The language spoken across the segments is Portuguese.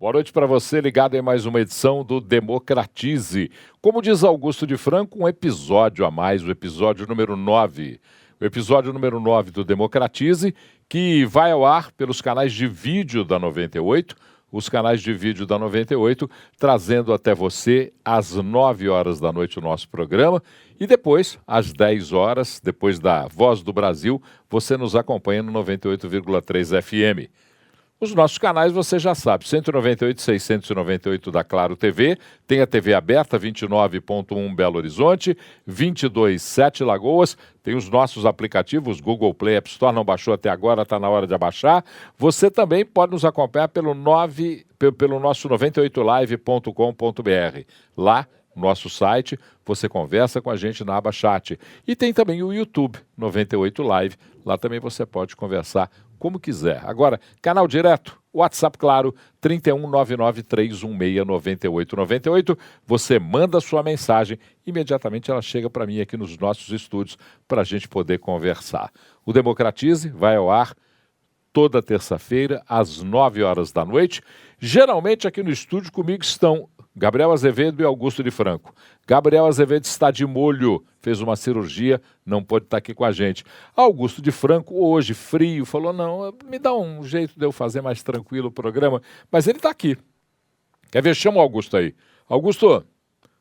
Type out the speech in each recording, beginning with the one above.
Boa noite para você, ligado em mais uma edição do Democratize. Como diz Augusto de Franco, um episódio a mais, o episódio número 9. O episódio número 9 do Democratize, que vai ao ar pelos canais de vídeo da 98, os canais de vídeo da 98, trazendo até você às 9 horas da noite o nosso programa e depois, às 10 horas, depois da Voz do Brasil, você nos acompanha no 98,3 FM. Os nossos canais você já sabe, 198 e 698 da Claro TV, tem a TV aberta 29.1 Belo Horizonte, 22.7 Lagoas, tem os nossos aplicativos, Google Play, App Store, não baixou até agora, está na hora de abaixar. Você também pode nos acompanhar pelo nosso 98live.com.br. Lá, nosso site, você conversa com a gente na aba chat. E tem também o YouTube, 98 Live, lá também você pode conversar como quiser. Agora, canal direto, WhatsApp Claro, 31993169898. Você manda sua mensagem, imediatamente ela chega para mim aqui nos nossos estúdios para a gente poder conversar. O Democratize vai ao ar toda terça-feira, às 9 horas da noite. Geralmente aqui no estúdio comigo estão Gabriel Azevedo e Augusto de Franco. Gabriel Azevedo está de molho, fez uma cirurgia, não pode estar aqui com a gente. Augusto de Franco, hoje, frio, falou, não, me dá um jeito de eu fazer mais tranquilo o programa, mas ele está aqui. Quer ver? Chama o Augusto aí. Augusto,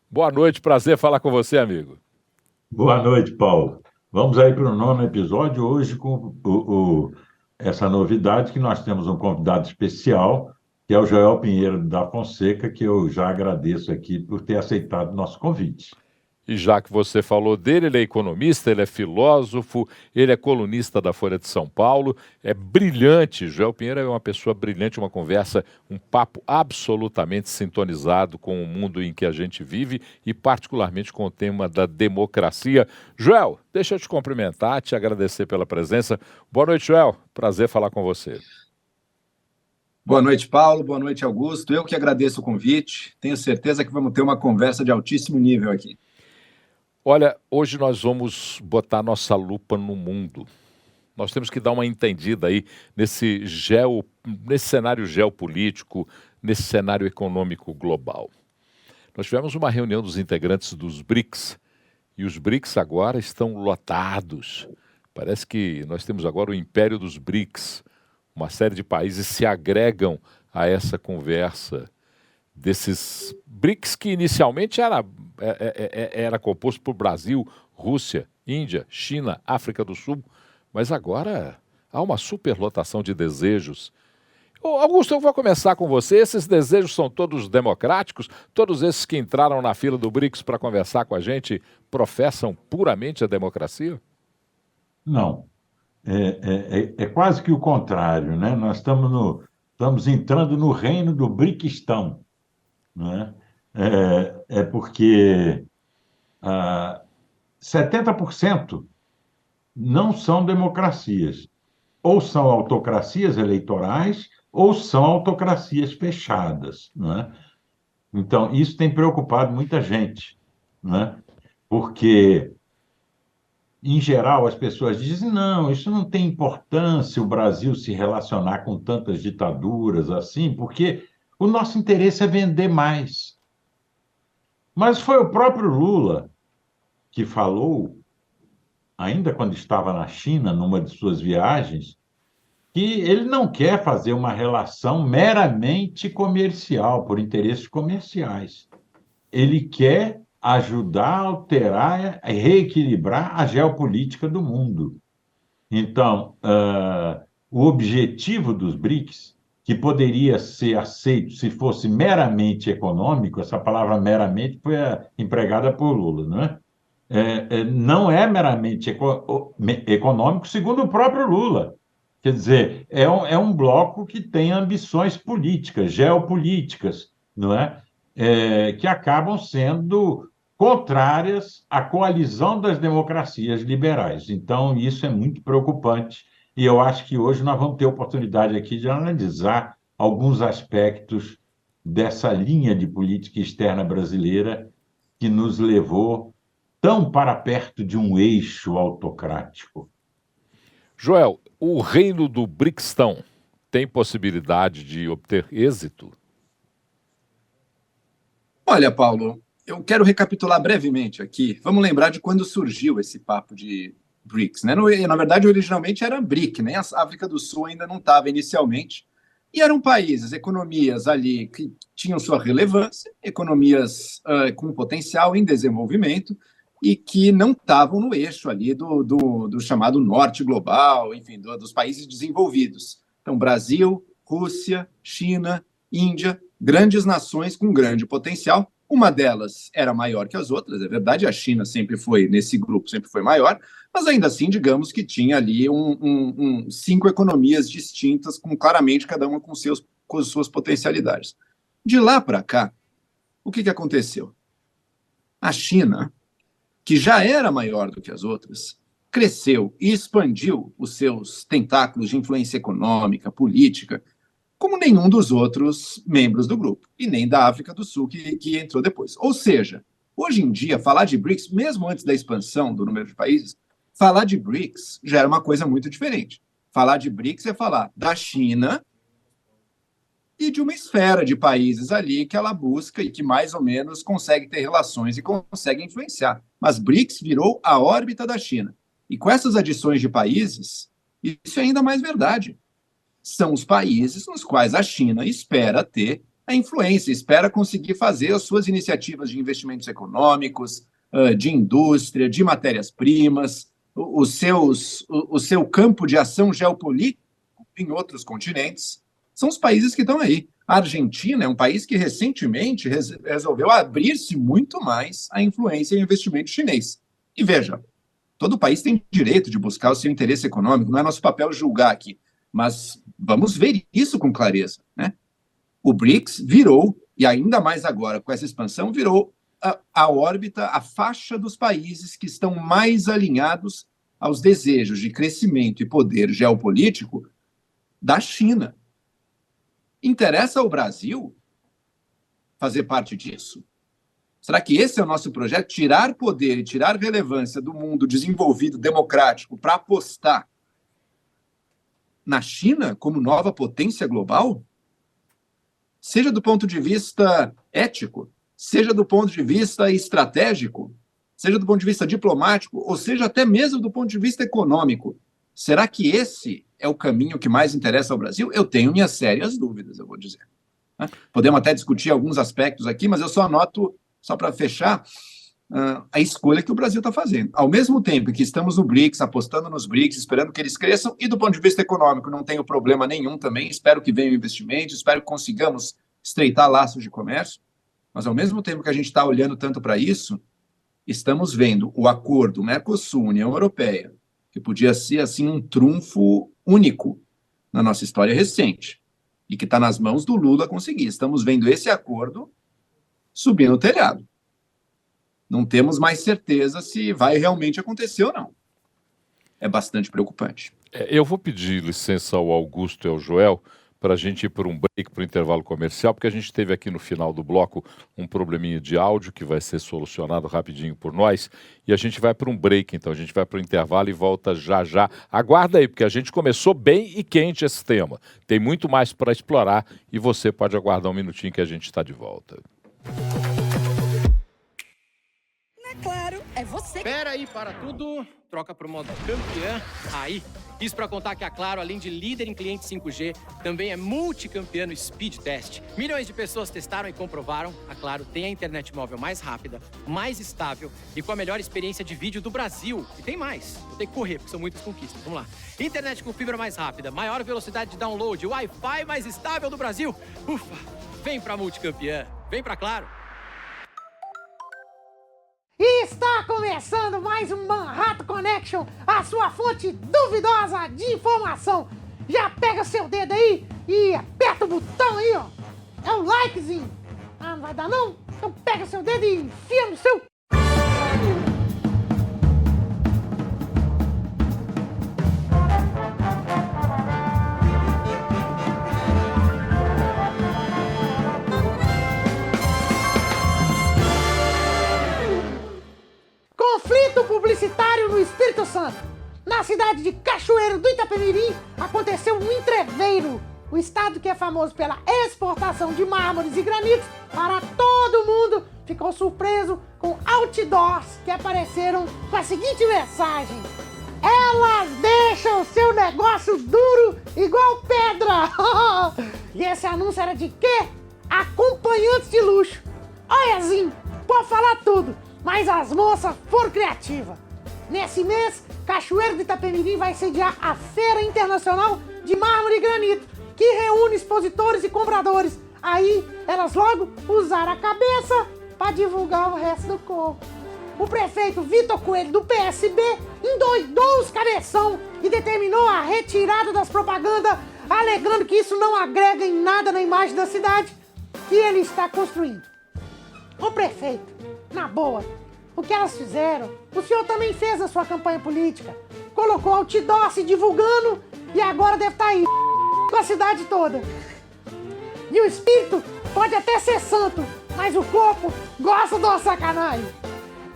boa noite, prazer falar com você, amigo. Boa noite, Paulo. Vamos aí para o 9º episódio, hoje com essa novidade que nós temos um convidado especial, que é o Joel Pinheiro da Fonseca, que eu já agradeço aqui por ter aceitado o nosso convite. E já que você falou dele, ele é economista, ele é filósofo, ele é colunista da Folha de São Paulo, é brilhante. Joel Pinheiro é uma pessoa brilhante, uma conversa, um papo absolutamente sintonizado com o mundo em que a gente vive e particularmente com o tema da democracia. Joel, deixa eu te cumprimentar, te agradecer pela presença. Boa noite, Joel. Prazer falar com você. Boa noite, Paulo. Boa noite, Augusto. Eu que agradeço o convite. Tenho certeza que vamos ter uma conversa de altíssimo nível aqui. Olha, hoje nós vamos botar nossa lupa no mundo. Nós temos que dar uma entendida aí nesse cenário geopolítico, nesse cenário econômico global. Nós tivemos uma reunião dos integrantes dos BRICS e os BRICS agora estão lotados. Parece que nós temos agora o império dos BRICS. Uma série de países se agregam a essa conversa desses BRICS que inicialmente era composto por Brasil, Rússia, Índia, China, África do Sul, mas agora há uma superlotação de desejos. Augusto, eu vou começar com você. Esses desejos são todos democráticos? Todos esses que entraram na fila do BRICS para conversar com a gente professam puramente a democracia? Não. É quase que o contrário, né? Nós estamos entrando no reino do Briquistão, né? Porque 70% não são democracias, ou são autocracias eleitorais, ou são autocracias fechadas, né? Então, isso tem preocupado muita gente, né? Porque em geral, as pessoas dizem, não, isso não tem importância o Brasil se relacionar com tantas ditaduras assim, porque o nosso interesse é vender mais. Mas foi o próprio Lula que falou, ainda quando estava na China, numa de suas viagens, que ele não quer fazer uma relação meramente comercial, por interesses comerciais. Ele quer ajudar a alterar e reequilibrar a geopolítica do mundo. Então, o objetivo dos BRICS, que poderia ser aceito se fosse meramente econômico, essa palavra meramente foi empregada por Lula, não é? Não é meramente econômico, segundo o próprio Lula. Quer dizer, é um bloco que tem ambições políticas, geopolíticas, não é? Que acabam sendo contrárias à coalizão das democracias liberais. Então, isso é muito preocupante e eu acho que hoje nós vamos ter oportunidade aqui de analisar alguns aspectos dessa linha de política externa brasileira que nos levou tão para perto de um eixo autocrático. Joel, o reino do Briquistão tem possibilidade de obter êxito? Olha, Paulo, eu quero recapitular brevemente aqui. Vamos lembrar de quando surgiu esse papo de BRICS, né? Na verdade, originalmente era BRIC, né? A África do Sul ainda não estava inicialmente. E eram países, economias ali que tinham sua relevância, economias com potencial em desenvolvimento e que não estavam no eixo ali do chamado norte global, enfim, dos países desenvolvidos. Então, Brasil, Rússia, China, Índia, grandes nações com grande potencial. Uma delas era maior que as outras, é verdade, a China sempre foi, nesse grupo, sempre foi maior, mas ainda assim, digamos que tinha ali 5 economias distintas, com claramente cada uma com suas potencialidades. De lá para cá, o que aconteceu? A China, que já era maior do que as outras, cresceu e expandiu os seus tentáculos de influência econômica, política, como nenhum dos outros membros do grupo, e nem da África do Sul, que entrou depois. Ou seja, hoje em dia, falar de BRICS, mesmo antes da expansão do número de países, falar de BRICS já era uma coisa muito diferente. Falar de BRICS é falar da China e de uma esfera de países ali que ela busca e que mais ou menos consegue ter relações e consegue influenciar. Mas BRICS virou a órbita da China. E com essas adições de países, isso é ainda mais verdade. São os países nos quais a China espera ter a influência, espera conseguir fazer as suas iniciativas de investimentos econômicos, de indústria, de matérias-primas, o seu campo de ação geopolítico em outros continentes, são os países que estão aí. A Argentina é um país que recentemente resolveu abrir-se muito mais à influência e ao investimento chinês. E veja, todo país tem direito de buscar o seu interesse econômico, não é nosso papel julgar aqui, mas vamos ver isso com clareza, né? O BRICS virou, e ainda mais agora com essa expansão, virou a órbita, a faixa dos países que estão mais alinhados aos desejos de crescimento e poder geopolítico da China. Interessa ao Brasil fazer parte disso? Será que esse é o nosso projeto? Tirar poder e tirar relevância do mundo desenvolvido, democrático, para apostar na China como nova potência global? Seja do ponto de vista ético, seja do ponto de vista estratégico, seja do ponto de vista diplomático, ou seja até mesmo do ponto de vista econômico. Será que esse é o caminho que mais interessa ao Brasil? Eu tenho minhas sérias dúvidas, eu vou dizer. Podemos até discutir alguns aspectos aqui, mas eu só anoto, só para fechar, a escolha que o Brasil está fazendo. Ao mesmo tempo que estamos no BRICS, apostando nos BRICS, esperando que eles cresçam, e do ponto de vista econômico não tenho problema nenhum também, espero que venha o investimento, espero que consigamos estreitar laços de comércio, mas ao mesmo tempo que a gente está olhando tanto para isso, estamos vendo o acordo Mercosul-União Europeia, que podia ser assim um trunfo único na nossa história recente, e que está nas mãos do Lula conseguir. Estamos vendo esse acordo subir no telhado. Não temos mais certeza se vai realmente acontecer ou não. É bastante preocupante. Eu vou pedir licença ao Augusto e ao Joel para a gente ir por um break, para o intervalo comercial, porque a gente teve aqui no final do bloco um probleminha de áudio que vai ser solucionado rapidinho por nós, e a gente vai para um break, então a gente vai para o intervalo e volta já já. Aguarda aí, porque a gente começou bem e quente esse tema. Tem muito mais para explorar e você pode aguardar um minutinho que a gente está de volta. Claro, é você. Pera aí, para tudo. Troca pro modo campeã. Aí. Isso para contar que a Claro, além de líder em cliente 5G, também é multicampeã no Speed Test. Milhões de pessoas testaram e comprovaram. A Claro tem a internet móvel mais rápida, mais estável e com a melhor experiência de vídeo do Brasil. E tem mais. Vou ter que correr, porque são muitas conquistas. Vamos lá. Internet com fibra mais rápida, maior velocidade de download, Wi-Fi mais estável do Brasil. Ufa! Vem pra multicampeã. Vem pra Claro. E está começando mais um Manhattan Connection, a sua fonte duvidosa de informação. Já pega seu dedo aí e aperta o botão aí, ó. É o likezinho. Ah, não vai dar não? Então pega seu dedo e enfia no seu... Conflito publicitário no Espírito Santo. Na cidade de Cachoeiro do Itapemirim, aconteceu um entreveiro o estado que é famoso pela exportação de mármores e granitos para todo mundo, ficou surpreso com outdoors que apareceram com a seguinte mensagem: elas deixam o seu negócio duro igual pedra. E esse anúncio era de quê? Acompanhantes de luxo. Olhazinho, pode falar tudo, mas as moças foram criativas. Nesse mês, Cachoeiro do Itapemirim vai sediar a Feira Internacional de Mármore e Granito, que reúne expositores e compradores. Aí, elas logo usaram a cabeça para divulgar o resto do corpo. O prefeito Vitor Coelho, do PSB, endoidou os cabeção e determinou a retirada das propagandas, alegando que isso não agrega em nada na imagem da cidade que ele está construindo. Ô prefeito, na boa, o que elas fizeram, o senhor também fez na sua campanha política. Colocou outdoor se divulgando e agora deve estar aí com a cidade toda. E o espírito pode até ser santo, mas o corpo gosta de uma sacanagem.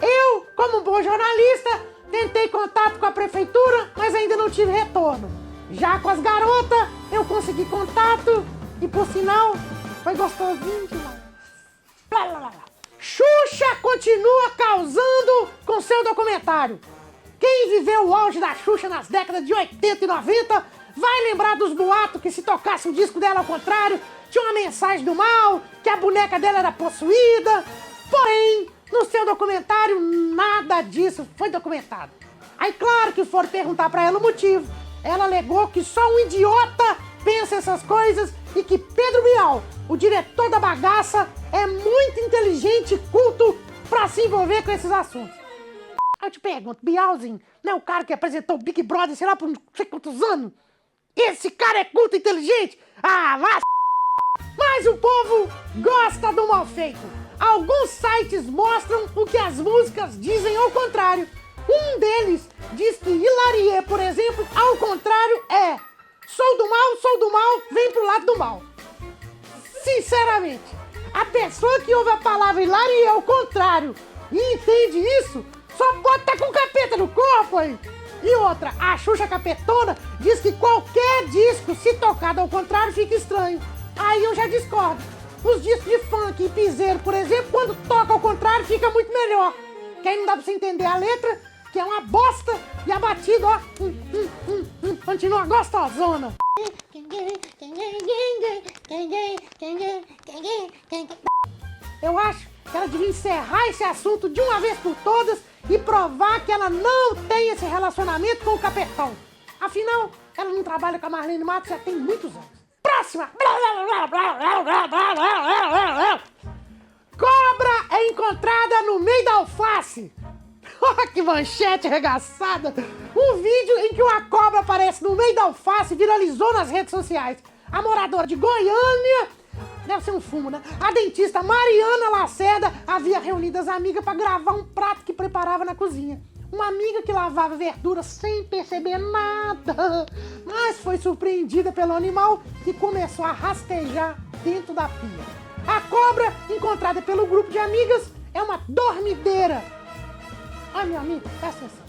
Eu, como um bom jornalista, tentei contato com a prefeitura, mas ainda não tive retorno. Já com as garotas, eu consegui contato e, por sinal, foi gostosinho demais. Blá, blá, blá. Xuxa continua causando com seu documentário. Quem viveu o auge da Xuxa nas décadas de 80 e 90 vai lembrar dos boatos que se tocasse o disco dela ao contrário, tinha uma mensagem do mal, que a boneca dela era possuída. Porém, no seu documentário, nada disso foi documentado. Aí, claro que foram perguntar pra ela o motivo. Ela alegou que só um idiota pensa essas coisas e que Pedro Bial, o diretor da bagaça, é muito inteligente e culto pra se envolver com esses assuntos. Aí eu te pergunto, Bialzinho, não é o cara que apresentou o Big Brother, sei lá, por não sei quantos anos? Esse cara é culto e inteligente? Ah, vai. Mas o povo gosta do mal feito. Alguns sites mostram o que as músicas dizem ao contrário. Um deles diz que Hilarie, por exemplo, ao contrário é: sou do mal, vem pro lado do mal. Sinceramente, a pessoa que ouve a palavra Hilarie ao contrário e entende isso, só pode estar com capeta no corpo, hein? E outra, a Xuxa Capetona diz que qualquer disco, se tocado ao contrário, fica estranho. Aí eu já discordo. Os discos de funk e piseiro, por exemplo, quando toca ao contrário, fica muito melhor. Que aí não dá pra você entender a letra, que é uma bosta, e a batida, ó, continua gostosona. Eu acho que ela devia encerrar esse assunto de uma vez por todas e provar que ela não tem esse relacionamento com o Capetão. Afinal, ela não trabalha com a Marlene Matos já tem muitos anos. Próxima! Cobra é encontrada no meio da alface. Que manchete arregaçada! Um vídeo em que uma cobra aparece no meio da alface viralizou nas redes sociais. A moradora de Goiânia, deve ser um fumo, né? A dentista Mariana Lacerda havia reunido as amigas para gravar um prato que preparava na cozinha. Uma amiga que lavava verduras sem perceber nada, mas foi surpreendida pelo animal que começou a rastejar dentro da pia. A cobra, encontrada pelo grupo de amigas, é uma dormideira. Ai, meu amigo, presta atenção.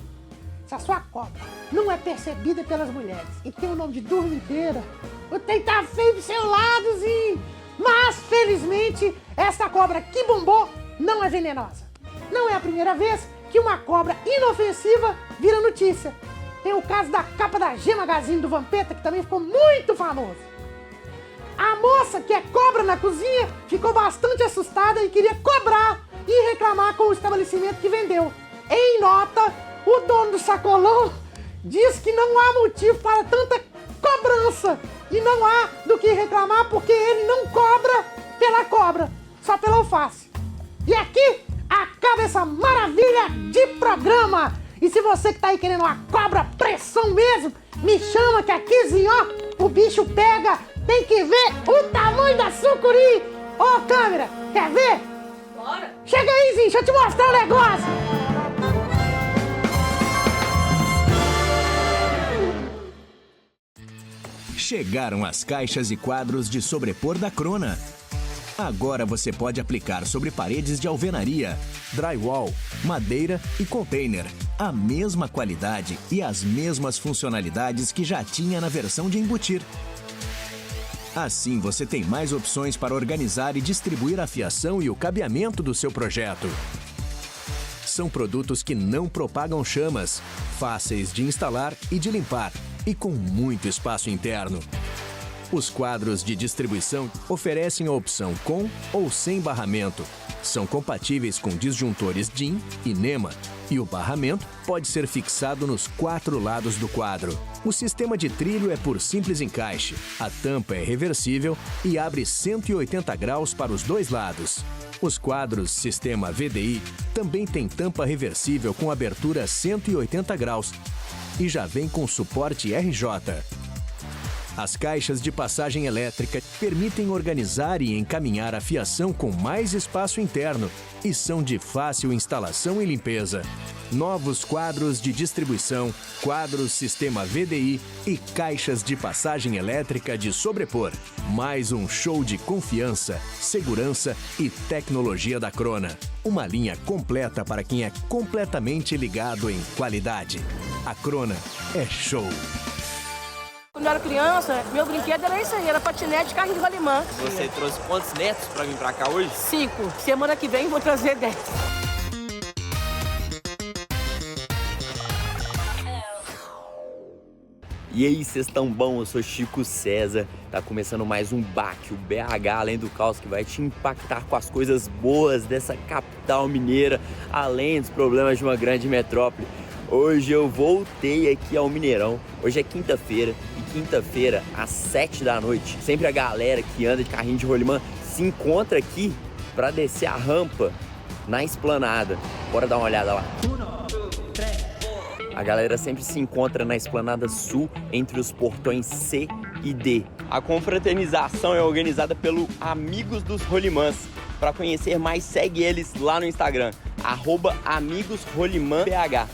Se a sua cobra não é percebida pelas mulheres e tem o nome de dormideira, o trem tá feio do seu lado, sim. Mas, felizmente, essa cobra que bombou não é venenosa. Não é a primeira vez que uma cobra inofensiva vira notícia. Tem o caso da capa da G Magazine do Vampeta, que também ficou muito famoso. A moça, que é cobra na cozinha, ficou bastante assustada e queria cobrar e reclamar com o estabelecimento que vendeu. Em nota, o dono do sacolão diz que não há motivo para tanta cobrança e não há do que reclamar porque ele não cobra pela cobra, só pela alface. E aqui acaba essa maravilha de programa. E se você que tá aí querendo uma cobra pressão mesmo, me chama que aqui, ó, o bicho pega. Tem que ver o tamanho da sucuri. Ô, câmera, quer ver? Bora. Chega aí, Zinho, deixa eu te mostrar um negócio. Chegaram as caixas e quadros de sobrepor da Crona. Agora você pode aplicar sobre paredes de alvenaria, drywall, madeira e container. A mesma qualidade e as mesmas funcionalidades que já tinha na versão de embutir. Assim você tem mais opções para organizar e distribuir a fiação e o cabeamento do seu projeto. São produtos que não propagam chamas, fáceis de instalar e de limpar e com muito espaço interno. Os quadros de distribuição oferecem a opção com ou sem barramento. São compatíveis com disjuntores DIN e NEMA e o barramento pode ser fixado nos 4 lados do quadro. O sistema de trilho é por simples encaixe. A tampa é reversível e abre 180 graus para os 2 lados. Os quadros sistema VDI também têm tampa reversível com abertura 180 graus e já vem com suporte RJ. As caixas de passagem elétrica permitem organizar e encaminhar a fiação com mais espaço interno e são de fácil instalação e limpeza. Novos quadros de distribuição, quadros sistema VDI e caixas de passagem elétrica de sobrepor. Mais um show de confiança, segurança e tecnologia da Crona. Uma linha completa para quem é completamente ligado em qualidade. A Crona é show. Quando eu era criança, meu brinquedo era isso aí, era patinete de carrinho de rolimã. Você trouxe quantos netos pra vir pra cá hoje? 5. Semana que vem vou trazer 10. E aí, vocês tão bom? Eu sou Chico César. Tá começando mais um BAC, o BH Além do Caos, que vai te impactar com as coisas boas dessa capital mineira, além dos problemas de uma grande metrópole. Hoje eu voltei aqui ao Mineirão. Hoje é quinta-feira e quinta-feira às 7 da noite. Sempre a galera que anda de carrinho de rolimã se encontra aqui para descer a rampa na esplanada. Bora dar uma olhada lá. A galera sempre se encontra na esplanada sul entre os portões C e D. A confraternização é organizada pelo Amigos dos Rolimãs. Para conhecer mais, segue eles lá no Instagram, @AmigosRolimãBH.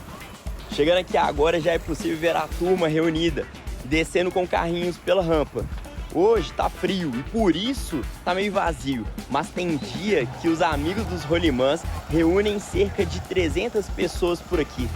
Chegando aqui agora já é possível ver a turma reunida, descendo com carrinhos pela rampa. Hoje tá frio e por isso tá meio vazio, mas tem dia que os Amigos dos Rolimãs reúnem cerca de 300 pessoas por aqui.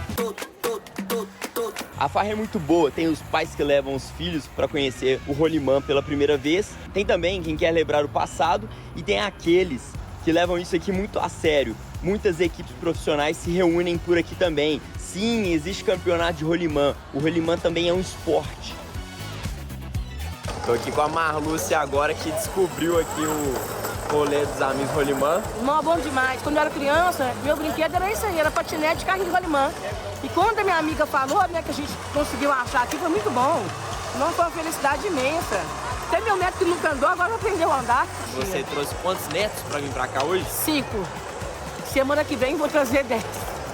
A farra é muito boa, tem os pais que levam os filhos para conhecer o rolimã pela primeira vez, tem também quem quer lembrar o passado e tem aqueles que levam isso aqui muito a sério. Muitas equipes profissionais se reúnem por aqui também. Sim, existe campeonato de rolimã. O rolimã também é um esporte. Tô aqui com a Marlúcia agora, que descobriu aqui o rolê dos Amigos Rolimã. Irmão, bom demais. Quando eu era criança, meu brinquedo era isso aí, era patinete de carrinho de rolimã. E quando a minha amiga falou, né, que a gente conseguiu achar aqui, foi muito bom. Não, foi uma felicidade imensa. Até meu neto que nunca andou, agora aprendeu a andar. Você trouxe quantos netos pra vir pra cá hoje? 5. Semana que vem vou trazer 10.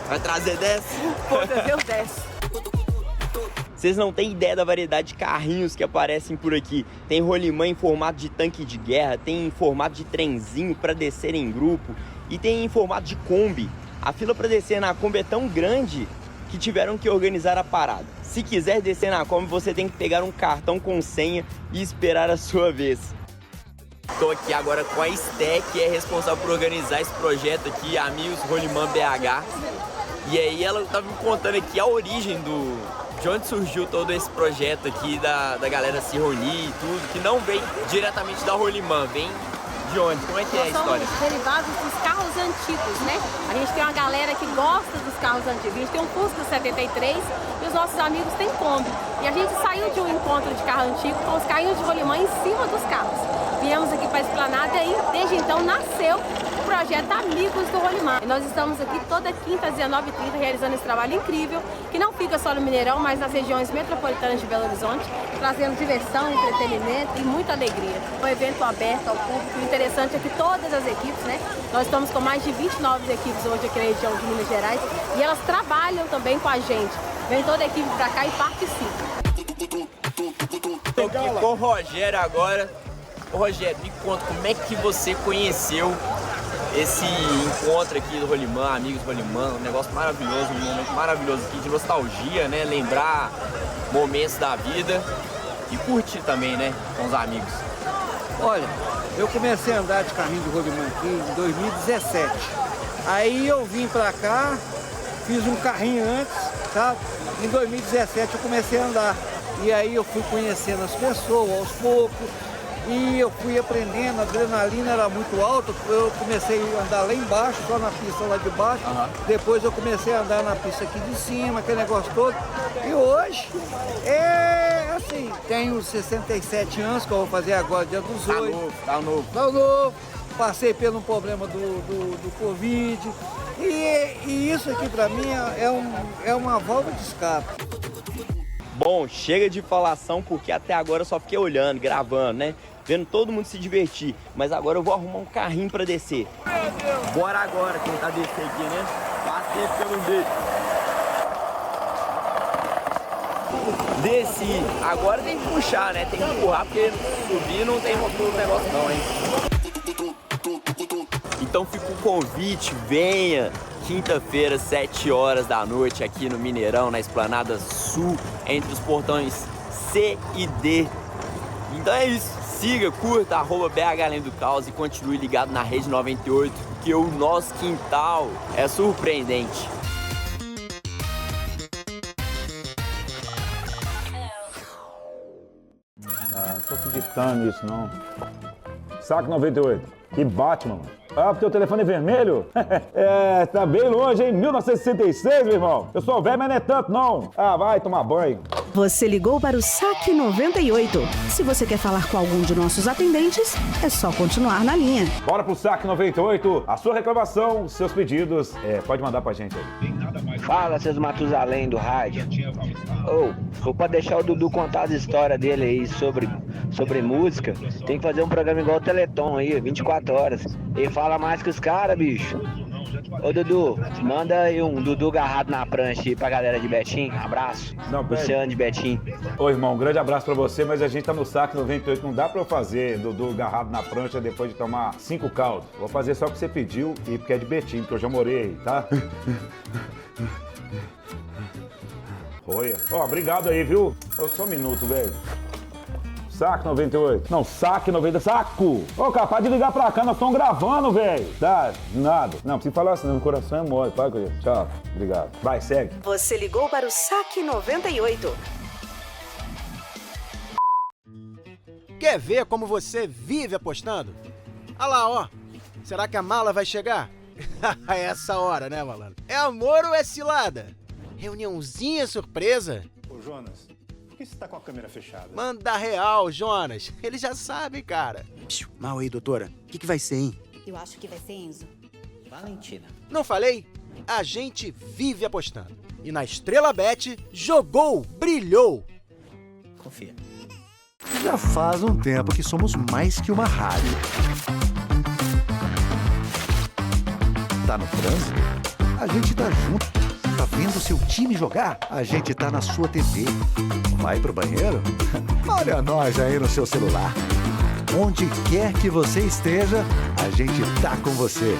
Vai trazer 10? Vou trazer os 10. Vocês não têm ideia da variedade de carrinhos que aparecem por aqui. Tem rolimã em formato de tanque de guerra, tem em formato de trenzinho para descer em grupo e tem em formato de Kombi. A fila para descer na Kombi é tão grande que tiveram que organizar a parada. Se quiser descer na Kombi, você tem que pegar um cartão com senha e esperar a sua vez. Estou aqui agora com a Esté, que é responsável por organizar esse projeto aqui, Amigos Rolimã BH. E aí ela estava me contando aqui a origem de onde surgiu todo esse projeto aqui da galera se reunir e tudo, que não vem diretamente da rolimã, vem de onde? Como é que é a história? Somos derivados dos carros antigos, né? A gente tem uma galera que gosta dos carros antigos. A gente tem um Fusca 73 e os nossos amigos têm Kombi. E a gente saiu de um encontro de carro antigo com os carrinhos de rolimã em cima dos carros. Viemos aqui para a esplanada e desde então nasceu o projeto Amigos do Rolimã. E nós estamos aqui toda quinta às 19h30 realizando esse trabalho incrível, que não fica só no Mineirão, mas nas regiões metropolitanas de Belo Horizonte, trazendo diversão, entretenimento e muita alegria. Um evento aberto ao público. O interessante é que todas as equipes, né? Nós estamos com mais de 29 equipes hoje aqui na região de Minas Gerais e elas trabalham também com a gente. Vem toda a equipe para cá e participa. Estou aqui com o Rogério agora. Ô Rogério, me conta, como é que você conheceu esse encontro aqui do Rolimã, Amigos Rolimã, um negócio maravilhoso, um momento maravilhoso aqui de nostalgia, né? Lembrar momentos da vida e curtir também, né? Com os amigos. Olha, eu comecei a andar de carrinho de rolimã aqui em 2017. Aí eu vim pra cá, fiz um carrinho antes, sabe? Em 2017 eu comecei a andar. E aí eu fui conhecendo as pessoas aos poucos. E eu fui aprendendo, a adrenalina era muito alta, eu comecei a andar lá embaixo, só na pista lá de baixo. Depois eu comecei a andar na pista aqui de cima, aquele negócio todo. E hoje, assim, tenho 67 anos, que eu vou fazer agora, dia 18. Tá novo. Tá novo. Passei pelo problema do Covid. E isso aqui pra mim é uma válvula de escape. Bom, chega de falação, porque até agora eu só fiquei olhando, gravando, né? Vendo todo mundo se divertir. Mas agora eu vou arrumar um carrinho pra descer. Bora agora tentar descer aqui, né? Faz tempo que eu não desço. Desci. Agora tem que puxar, né? Tem que empurrar, porque subir não tem motor no negócio não, hein? Então fica o convite, venha quinta-feira, 7 horas da noite, aqui no Mineirão, na Esplanada Sul, entre os portões C e D. Então é isso, siga, curta, @BH Além do Caos e continue ligado na Rede 98, porque o nosso quintal é surpreendente. Não tô acreditando nisso, não. Saco 98. Que Batman, mano. Ah, porque o telefone é vermelho? Tá bem longe, hein? 1966, meu irmão. Eu sou velho, mas não é tanto, não. Ah, vai tomar banho. Você ligou para o Saque 98. Se você quer falar com algum de nossos atendentes, é só continuar na linha. Bora pro Saque 98. A sua reclamação, seus pedidos, pode mandar pra gente aí. Fala, seus Matusalém do rádio. Ou pra deixar o Dudu contar as histórias dele aí sobre música, tem que fazer um programa igual o Teleton aí, 24 horas. Ele fala mais que os caras, bicho. Ô Dudu, manda aí um Dudu agarrado na prancha aí pra galera de Betim. Abraço. Luciano de Betim. Ô irmão, um grande abraço pra você, mas a gente tá no Saque 98, não dá pra eu fazer Dudu agarrado na prancha depois de tomar 5 caldos. Vou fazer só o que você pediu e porque é de Betim, porque eu já morei aí, tá? Olha. Ó, obrigado aí, viu? Só um minuto, velho. Saque 98. Não, Saque 90. Saco! Ô, capaz de ligar pra cá, nós estamos gravando, velho. Tá, nada. Não, precisa falar assim, meu coração é mole. Para com isso. Tchau. Obrigado. Vai, segue. Você ligou para o Saque 98. Quer ver como você vive apostando? Olha lá, ó. Será que a mala vai chegar? A essa hora, né, malandro? É amor ou é cilada? Reuniãozinha surpresa? Ô, Jonas, por que você tá com a câmera fechada? Manda real, Jonas. Eles já sabem, cara. Mal aí, doutora. O que vai ser, hein? Eu acho que vai ser Enzo. Valentina. Não falei? A gente vive apostando. E na Estrela Bet, jogou, brilhou. Confia. Já faz um tempo que somos mais que uma rádio. Tá no trânsito? A gente tá junto. Tá vendo seu time jogar? A gente tá na sua TV. Vai pro banheiro? Olha nós aí no seu celular. Onde quer que você esteja, a gente tá com você.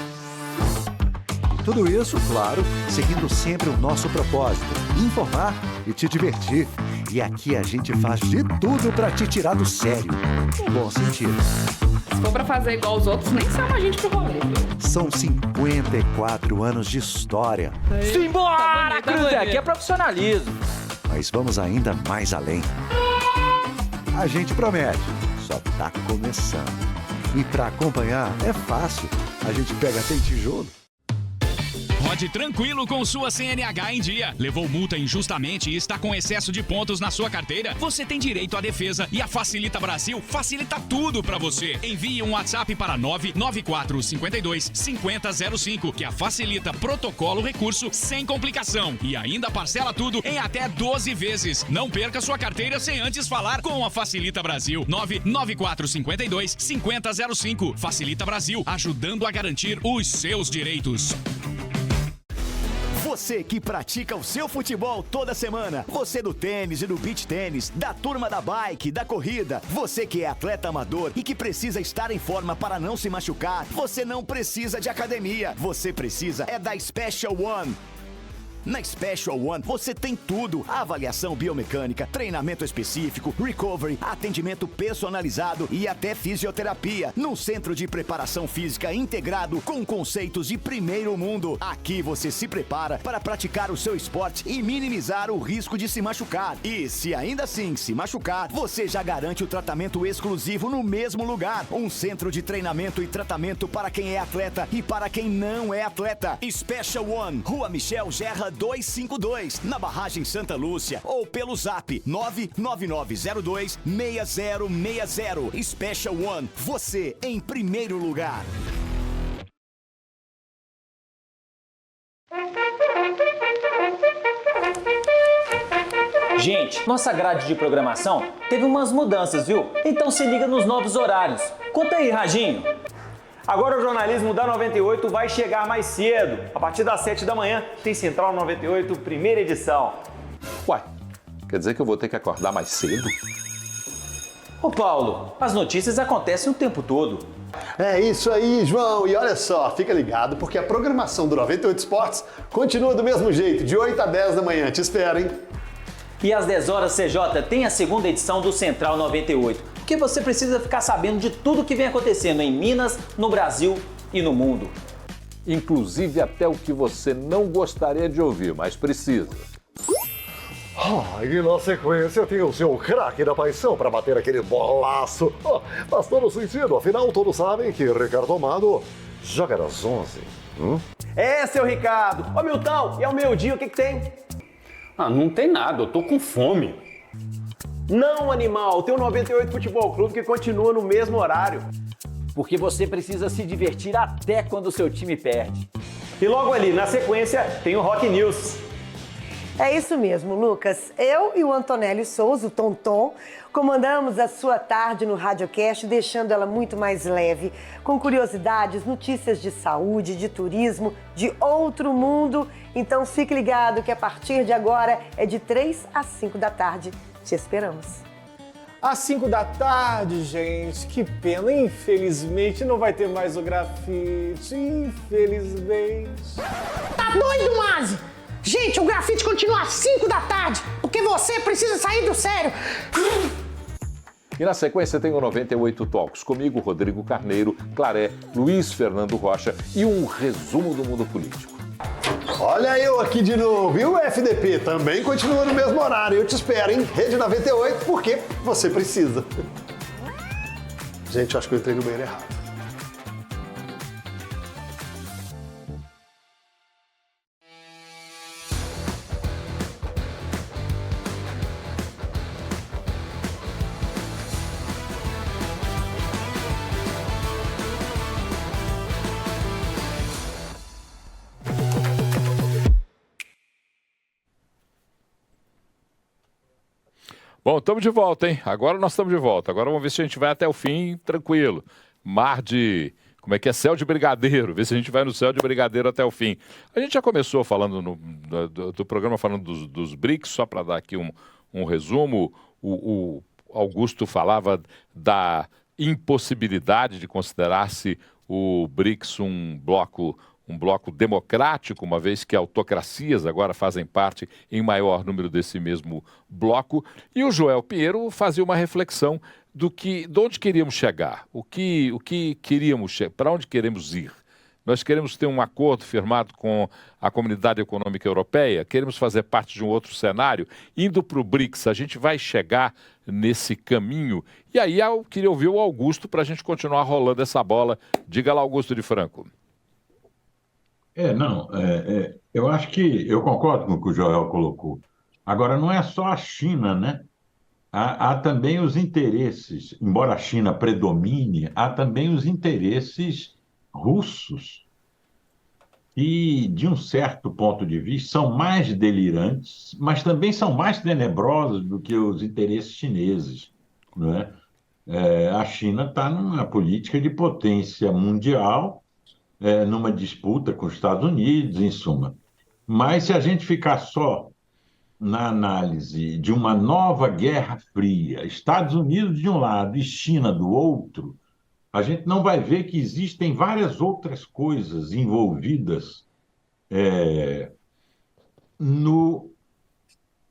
Tudo isso, claro, seguindo sempre o nosso propósito: informar e te divertir. E aqui a gente faz de tudo pra te tirar do sério. No bom sentido. Se for pra fazer igual os outros, nem chama a gente pro rolê. São 54 anos de história. Simbora, Cruz! Aqui é profissionalismo. Mas vamos ainda mais além. A gente promete, só tá começando. E pra acompanhar é fácil. A gente pega até tijolo. Rode tranquilo com sua CNH em dia. Levou multa injustamente e está com excesso de pontos na sua carteira? Você tem direito à defesa e a Facilita Brasil facilita tudo pra você. Envie um WhatsApp para 99452-5005 que a Facilita protocola o recurso sem complicação e ainda parcela tudo em até 12 vezes. Não perca sua carteira sem antes falar com a Facilita Brasil. 99452-5005. Facilita Brasil, ajudando a garantir os seus direitos. Você que pratica o seu futebol toda semana, você do tênis e do beach tênis, da turma da bike, da corrida, você que é atleta amador e que precisa estar em forma para não se machucar, você não precisa de academia, você precisa é da Special One. Na Special One você tem tudo: avaliação biomecânica, treinamento específico, recovery, atendimento personalizado e até fisioterapia, num centro de preparação física integrado com conceitos de primeiro mundo. Aqui você se prepara para praticar o seu esporte e minimizar o risco de se machucar. E se ainda assim se machucar, você já garante o tratamento exclusivo no mesmo lugar. Um centro de treinamento e tratamento para quem é atleta e para quem não é atleta. Special One, Rua Michel Gerra 252, na Barragem Santa Lúcia, ou pelo zap 99902-6060. Special One, você em primeiro lugar. Gente, nossa grade de programação teve umas mudanças, viu? Então se liga nos novos horários. Conta aí, Raginho. Agora o jornalismo da 98 vai chegar mais cedo. A partir das 7 da manhã tem Central 98, primeira edição. Ué, quer dizer que eu vou ter que acordar mais cedo? Ô Paulo, as notícias acontecem o tempo todo. É isso aí, João. E olha só, fica ligado porque a programação do 98 Esportes continua do mesmo jeito, de 8 a 10 da manhã. Te espero, hein? E às 10 horas, CJ, tem a segunda edição do Central 98. Porque você precisa ficar sabendo de tudo que vem acontecendo em Minas, no Brasil e no mundo. Inclusive até o que você não gostaria de ouvir, mas precisa. E na sequência tem o seu craque da paixão para bater aquele bolaço. Faz todo sentido, afinal todos sabem que Ricardo Amado joga às 11. É, seu Ricardo. Ô, Milton, e ao meio-dia o que tem? Não tem nada, eu tô com fome. Não, animal, tem o 98 Futebol Clube que continua no mesmo horário. Porque você precisa se divertir até quando o seu time perde. E logo ali, na sequência, tem o Rock News. É isso mesmo, Lucas. Eu e o Antonélio Souza, o Tonton, comandamos a sua tarde no Radiocast, deixando ela muito mais leve, com curiosidades, notícias de saúde, de turismo, de outro mundo. Então fique ligado que a partir de agora é de 3 às 5 da tarde. Te esperamos. Às 5 da tarde, gente. Que pena. Infelizmente não vai ter mais o grafite. Infelizmente. Tá doido, Mazi? Gente, o grafite continua às 5 da tarde, porque você precisa sair do sério. E na sequência tem o 98 Talks, comigo, Rodrigo Carneiro, Claré, Luiz Fernando Rocha e um resumo do mundo político. Olha eu aqui de novo. E o FDP também continua no mesmo horário. Eu te espero, hein? Rede 98, porque você precisa. Gente, eu acho que eu entrei no banheiro errado. Bom, estamos de volta, hein? Agora nós estamos de volta. Agora vamos ver se a gente vai até o fim tranquilo. Mar de... Como é que é? Céu de brigadeiro. Ver se a gente vai no céu de brigadeiro até o fim. A gente já começou falando do programa, falando dos BRICS, só para dar aqui um resumo. O Augusto falava da impossibilidade de considerar-se o BRICS um bloco democrático, uma vez que autocracias agora fazem parte em maior número desse mesmo bloco. E o Joel Pinheiro fazia uma reflexão de onde queríamos chegar, o que queríamos, para onde queremos ir. Nós queremos ter um acordo firmado com a Comunidade Econômica Europeia, queremos fazer parte de um outro cenário. Indo para o BRICS, a gente vai chegar nesse caminho. E aí eu queria ouvir o Augusto para a gente continuar rolando essa bola. Diga lá, Augusto de Franco. Eu acho que eu concordo com o que o Joel colocou. Agora, não é só a China, né? Há também os interesses, embora a China predomine, há também os interesses russos, que, de um certo ponto de vista, são mais delirantes, mas também são mais tenebrosos do que os interesses chineses, não é? A China está numa política de potência mundial, numa disputa com os Estados Unidos, em suma. Mas se a gente ficar só na análise de uma nova Guerra Fria, Estados Unidos de um lado e China do outro, a gente não vai ver que existem várias outras coisas envolvidas no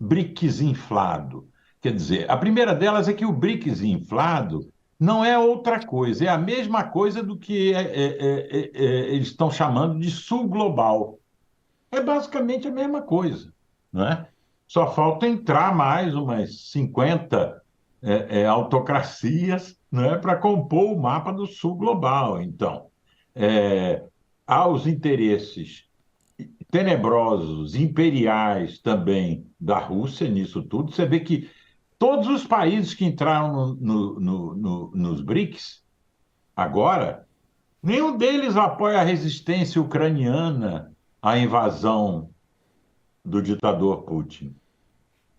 BRICS inflado. Quer dizer, a primeira delas é que o BRICS inflado não é outra coisa, é a mesma coisa do que eles estão chamando de Sul Global. É basicamente a mesma coisa, não é? Só falta entrar mais umas 50 autocracias, né, para compor o mapa do Sul Global. Então, há os interesses tenebrosos, imperiais também da Rússia nisso tudo. Você vê que todos os países que entraram nos BRICS, agora, nenhum deles apoia a resistência ucraniana à invasão do ditador Putin,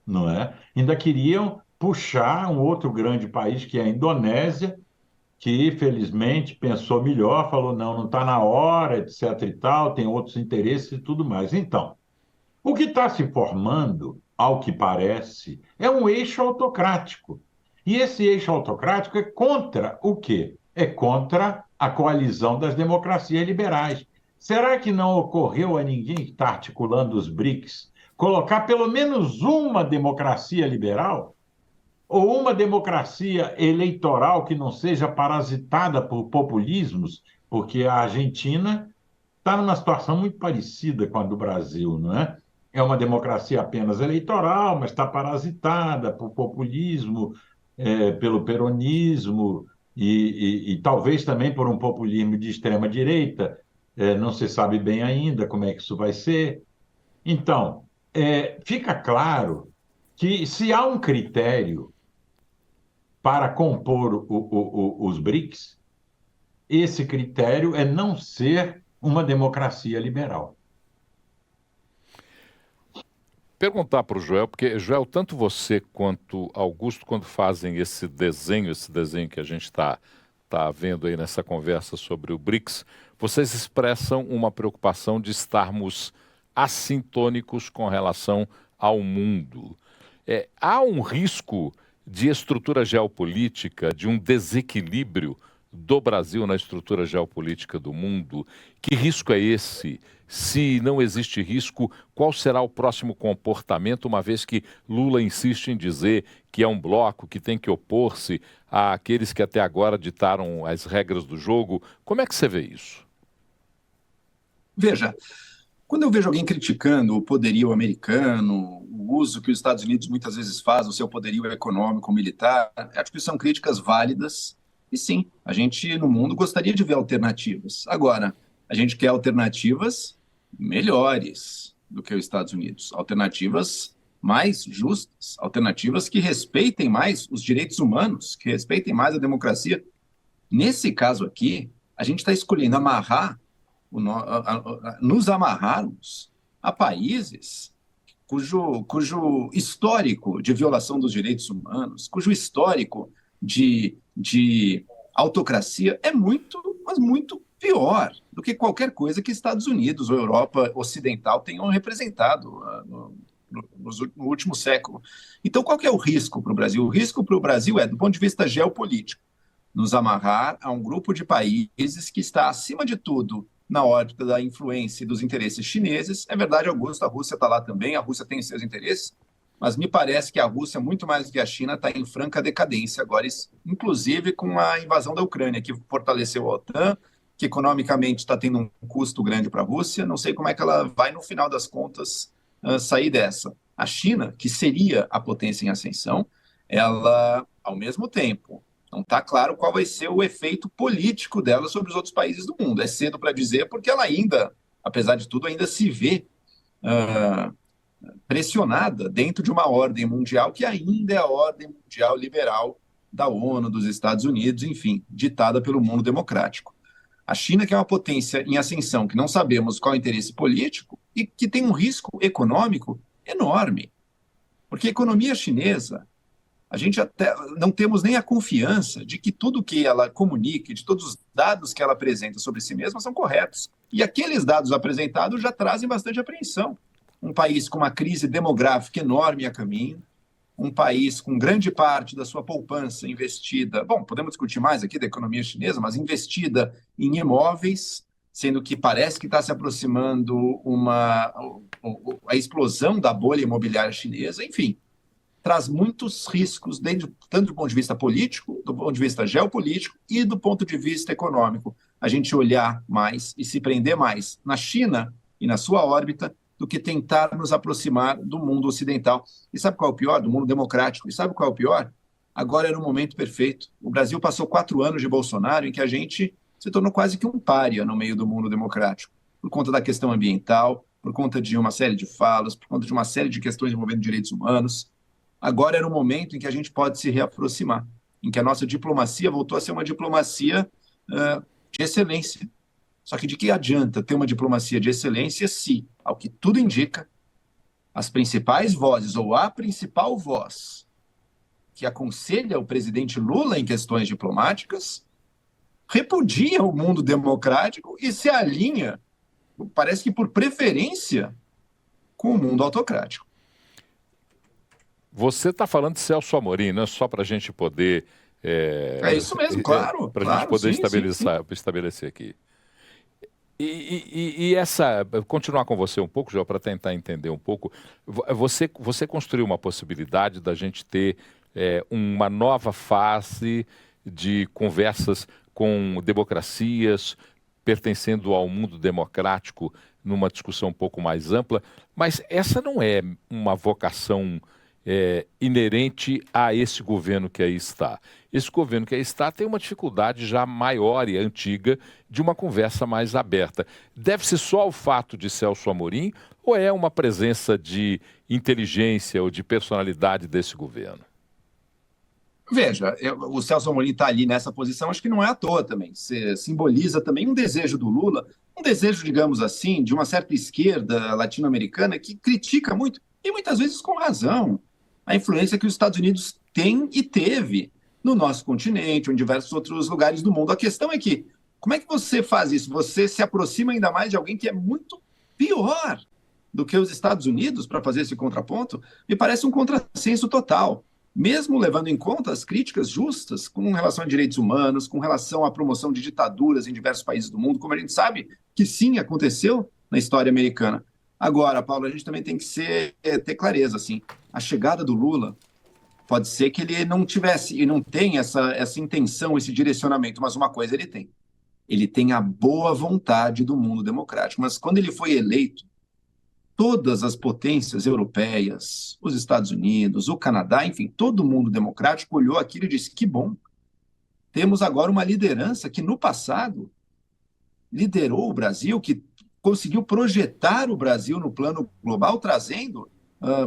não é? Ainda queriam puxar um outro grande país, que é a Indonésia, que, felizmente, pensou melhor, falou, não está na hora, etc. e tal, tem outros interesses e tudo mais. Então, o que está se formando, ao que parece, é um eixo autocrático. E esse eixo autocrático é contra o quê? É contra a coalizão das democracias liberais. Será que não ocorreu a ninguém que está articulando os BRICS colocar pelo menos uma democracia liberal? Ou uma democracia eleitoral que não seja parasitada por populismos? Porque a Argentina está numa situação muito parecida com a do Brasil, não é? É uma democracia apenas eleitoral, mas está parasitada por populismo, pelo peronismo e talvez também por um populismo de extrema-direita. Não se sabe bem ainda como é que isso vai ser. Então, fica claro que se há um critério para compor os BRICS, esse critério é não ser uma democracia liberal. Perguntar para o Joel, porque, Joel, tanto você quanto Augusto, quando fazem esse desenho que a gente está vendo aí nessa conversa sobre o BRICS, vocês expressam uma preocupação de estarmos assintônicos com relação ao mundo. Há um risco de estrutura geopolítica, de um desequilíbrio do Brasil na estrutura geopolítica do mundo? Que risco é esse? Se não existe risco, qual será o próximo comportamento, uma vez que Lula insiste em dizer que é um bloco que tem que opor-se àqueles que até agora ditaram as regras do jogo? Como é que você vê isso? Veja, quando eu vejo alguém criticando o poderio americano, o uso que os Estados Unidos muitas vezes fazem do seu poderio econômico, militar, acho que são críticas válidas. E sim, a gente no mundo gostaria de ver alternativas. Agora, a gente quer alternativas melhores do que os Estados Unidos, alternativas mais justas, alternativas que respeitem mais os direitos humanos, que respeitem mais a democracia. Nesse caso aqui, a gente está escolhendo nos amarrarmos a países cujo histórico de violação dos direitos humanos, cujo histórico de autocracia é muito, mas muito pior do que qualquer coisa que Estados Unidos ou Europa Ocidental tenham representado no último século. Então, qual que é o risco para o Brasil? O risco para o Brasil do ponto de vista geopolítico, nos amarrar a um grupo de países que está, acima de tudo, na órbita da influência e dos interesses chineses. É verdade, Augusto, a Rússia está lá também, a Rússia tem seus interesses, mas me parece que a Rússia, muito mais do que a China, está em franca decadência agora, inclusive com a invasão da Ucrânia, que fortaleceu a OTAN, que economicamente está tendo um custo grande para a Rússia. Não sei como é que ela vai, no final das contas, sair dessa. A China, que seria a potência em ascensão, ela, ao mesmo tempo, não está claro qual vai ser o efeito político dela sobre os outros países do mundo. É cedo para dizer, porque ela ainda, apesar de tudo, ainda se vê pressionada dentro de uma ordem mundial que ainda é a ordem mundial liberal da ONU, dos Estados Unidos, enfim, ditada pelo mundo democrático. A China, que é uma potência em ascensão, que não sabemos qual é o interesse político e que tem um risco econômico enorme. Porque a economia chinesa, a gente até não temos nem a confiança de que tudo que ela comunica, de todos os dados que ela apresenta sobre si mesma são corretos. E aqueles dados apresentados já trazem bastante apreensão. Um país com uma crise demográfica enorme a caminho, um país com grande parte da sua poupança investida, bom, podemos discutir mais aqui da economia chinesa, mas investida em imóveis, sendo que parece que está se aproximando a explosão da bolha imobiliária chinesa, enfim, traz muitos riscos, tanto do ponto de vista político, do ponto de vista geopolítico e do ponto de vista econômico. A gente olhar mais e se prender mais na China e na sua órbita do que tentar nos aproximar do mundo ocidental. E sabe qual é o pior? Do mundo democrático. E sabe qual é o pior? Agora era o momento perfeito. O Brasil passou 4 anos de Bolsonaro em que a gente se tornou quase que um pária no meio do mundo democrático, por conta da questão ambiental, por conta de uma série de falas, por conta de uma série de questões envolvendo direitos humanos. Agora era o momento em que a gente pode se reaproximar, em que a nossa diplomacia voltou a ser uma diplomacia de excelência. Só que de que adianta ter uma diplomacia de excelência se, ao que tudo indica, as principais vozes, ou a principal voz que aconselha o presidente Lula em questões diplomáticas, repudia o mundo democrático e se alinha, parece que por preferência, com o mundo autocrático. Você está falando de Celso Amorim, não é só para a gente poder... É isso mesmo, claro. Para a claro, gente poder sim. estabelecer aqui. E continuar com você um pouco, João, para tentar entender um pouco. Você construiu uma possibilidade da gente ter uma nova fase de conversas com democracias, pertencendo ao mundo democrático, numa discussão um pouco mais ampla, mas essa não é uma vocação inerente a esse governo que aí está. Esse governo que aí está tem uma dificuldade já maior e antiga de uma conversa mais aberta. Deve-se só ao fato de Celso Amorim ou é uma presença de inteligência ou de personalidade desse governo? Veja, o Celso Amorim está ali nessa posição, acho que não é à toa também. Simboliza também um desejo do Lula, um desejo, digamos assim, de uma certa esquerda latino-americana que critica muito, e muitas vezes com razão, a influência que os Estados Unidos têm e teve no nosso continente, ou em diversos outros lugares do mundo. A questão é que, como é que você faz isso? Você se aproxima ainda mais de alguém que é muito pior do que os Estados Unidos para fazer esse contraponto? Me parece um contrassenso total. Mesmo levando em conta as críticas justas com relação a direitos humanos, com relação à promoção de ditaduras em diversos países do mundo, como a gente sabe que sim, aconteceu na história americana. Agora, Paulo, a gente também tem que ter clareza, assim, a chegada do Lula pode ser que ele não tivesse e não tenha essa intenção, esse direcionamento, mas uma coisa ele tem. Ele tem a boa vontade do mundo democrático, mas quando ele foi eleito, todas as potências europeias, os Estados Unidos, o Canadá, enfim, todo mundo democrático olhou aquilo e disse, que bom, temos agora uma liderança que no passado liderou o Brasil, que conseguiu projetar o Brasil no plano global, trazendo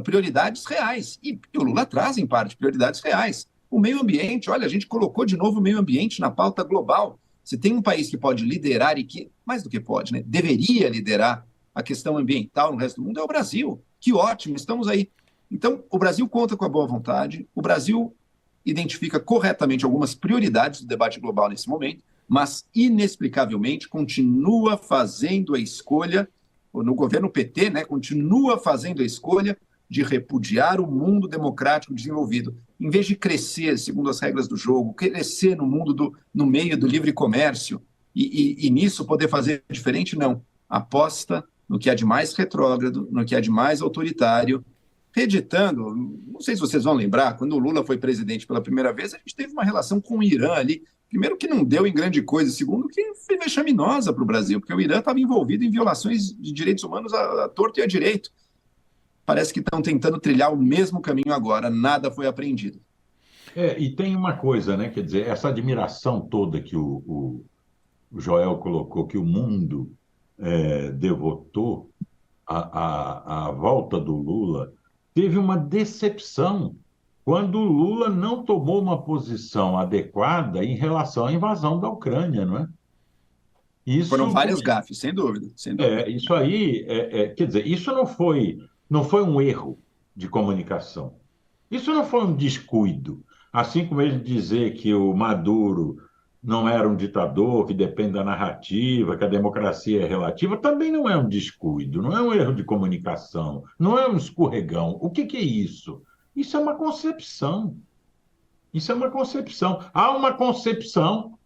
prioridades reais. E o Lula traz, em parte, prioridades reais. O meio ambiente, olha, a gente colocou de novo o meio ambiente na pauta global. Se tem um país que pode liderar e que, mais do que pode, né, deveria liderar a questão ambiental no resto do mundo, é o Brasil. Que ótimo, estamos aí. Então, o Brasil conta com a boa vontade, o Brasil identifica corretamente algumas prioridades do debate global nesse momento, mas, inexplicavelmente, continua fazendo a escolha, no governo PT, né, continua fazendo a escolha de repudiar o mundo democrático desenvolvido. Em vez de crescer, segundo as regras do jogo, crescer no meio do livre comércio e nisso poder fazer diferente, não. Aposta no que há de mais retrógrado, no que há de mais autoritário, reeditando, não sei se vocês vão lembrar, quando o Lula foi presidente pela primeira vez, a gente teve uma relação com o Irã ali, primeiro que não deu em grande coisa, segundo que foi vexaminosa para o Brasil, porque o Irã estava envolvido em violações de direitos humanos à torto e à direito. Parece que estão tentando trilhar o mesmo caminho agora, nada foi aprendido. E tem uma coisa, né? Quer dizer, essa admiração toda que o Joel colocou, que o mundo devotou à volta do Lula, teve uma decepção quando o Lula não tomou uma posição adequada em relação à invasão da Ucrânia, não é? Foram várias gafes, sem dúvida. Sem dúvida. Isso aí, quer dizer, isso não foi um erro de comunicação. Isso não foi um descuido. Assim como ele dizer que o Maduro não era um ditador, que depende da narrativa, que a democracia é relativa, também não é um descuido, não é um erro de comunicação, não é um escorregão. O que é isso? Isso é uma concepção. Isso é uma concepção. Há uma concepção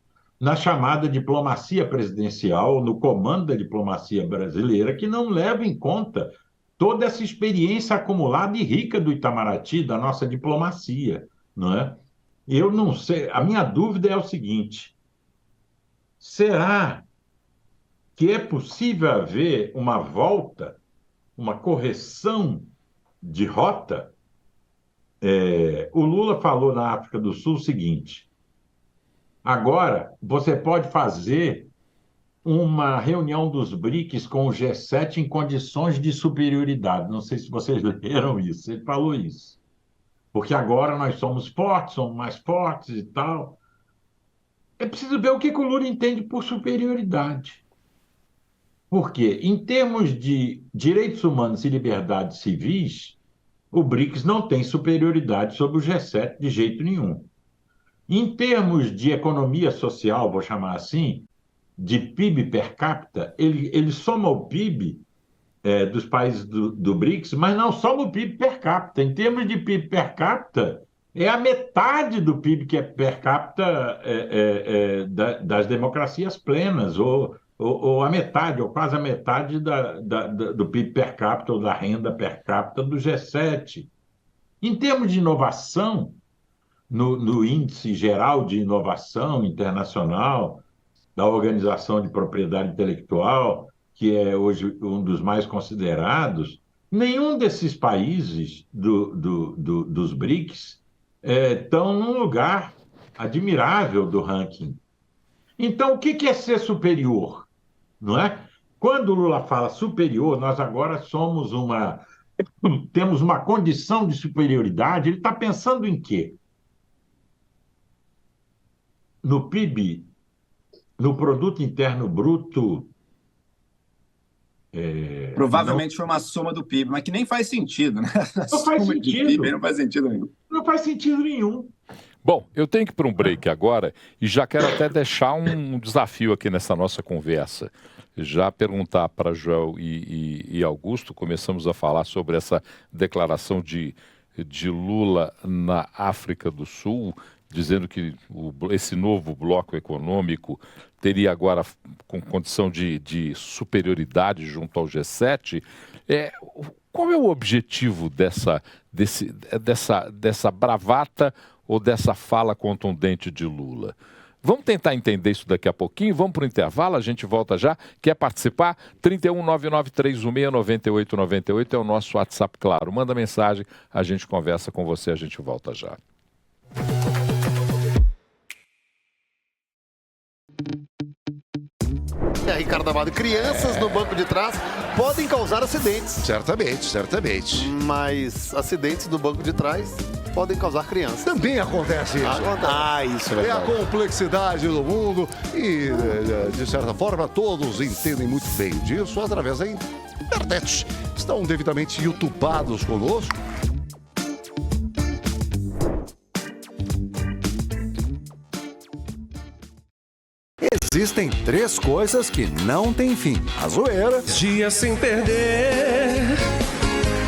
na chamada diplomacia presidencial, no comando da diplomacia brasileira, que não leva em conta toda essa experiência acumulada e rica do Itamaraty, da nossa diplomacia, não é? Eu não sei, a minha dúvida é o seguinte: será que é possível haver uma volta, uma correção de rota? O Lula falou na África do Sul o seguinte: agora você pode fazer uma reunião dos BRICS com o G7 em condições de superioridade. Não sei se vocês leram isso, ele falou isso. Porque agora nós somos fortes, somos mais fortes e tal. É preciso ver o que o Lula entende por superioridade. Porque, em termos de direitos humanos e liberdades civis, o BRICS não tem superioridade sobre o G7 de jeito nenhum. Em termos de economia social, vou chamar assim, de PIB per capita, ele soma o PIB dos países do BRICS, mas não soma o PIB per capita. Em termos de PIB per capita, é a metade do PIB que é per capita das democracias plenas, ou a metade, ou quase a metade do PIB per capita, ou da renda per capita do G7. Em termos de inovação, no índice geral de inovação internacional, da Organização de Propriedade Intelectual, que é hoje um dos mais considerados, nenhum desses países dos BRICS estão num lugar admirável do ranking. Então, o que é ser superior? Não é? Quando o Lula fala superior, nós agora temos uma condição de superioridade. Ele está pensando em quê? No PIB, no Produto Interno Bruto. Provavelmente foi uma soma do PIB, mas que nem faz sentido, né? Não faz sentido. PIB não faz sentido nenhum. Não faz sentido nenhum. Bom, eu tenho que ir para um break agora e já quero até deixar um desafio aqui nessa nossa conversa. Já perguntar para Joel e Augusto, começamos a falar sobre essa declaração de Lula na África do Sul, dizendo que esse novo bloco econômico teria agora com condição de superioridade junto ao G7. Qual é o objetivo dessa bravata ou dessa fala contundente de Lula? Vamos tentar entender isso daqui a pouquinho, vamos para o intervalo, a gente volta já. Quer participar? 31993169898 é o nosso WhatsApp, claro. Manda mensagem, a gente conversa com você, a gente volta já. Ricardo Amado, crianças no banco de trás podem causar acidentes. Certamente, certamente. Mas acidentes no banco de trás podem causar crianças. Também acontece isso. Isso é verdade. É a complexidade do mundo e, de certa forma, todos entendem muito bem disso através da internet. Estão devidamente youtubados conosco. Existem 3 coisas que não têm fim: a zoeira, dias sem perder,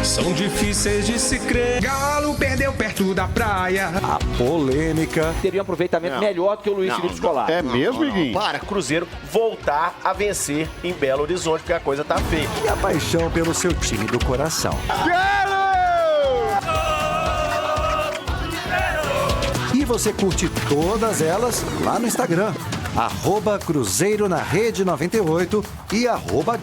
são difíceis de se crer. Galo perdeu perto da praia. A polêmica. Teria um aproveitamento melhor do que o Luiz Felipe Scolari. É mesmo, Iguinho? Para Cruzeiro voltar a vencer em Belo Horizonte, porque a coisa tá feia. E a paixão pelo seu time do coração. E você curte todas elas lá no Instagram. @Cruzeiro na Rede 98 e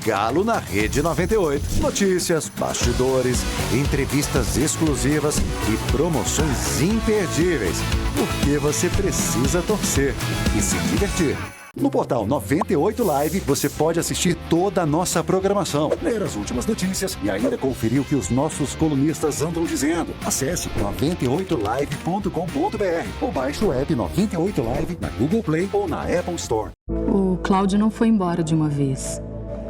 @Galo na Rede 98. Notícias, bastidores, entrevistas exclusivas e promoções imperdíveis. Porque você precisa torcer e se divertir. No portal 98 Live, você pode assistir toda a nossa programação, ler as últimas notícias e ainda conferir o que os nossos colunistas andam dizendo. Acesse 98live.com.br ou baixe o app 98 Live na Google Play ou na Apple Store. O Cláudio não foi embora de uma vez.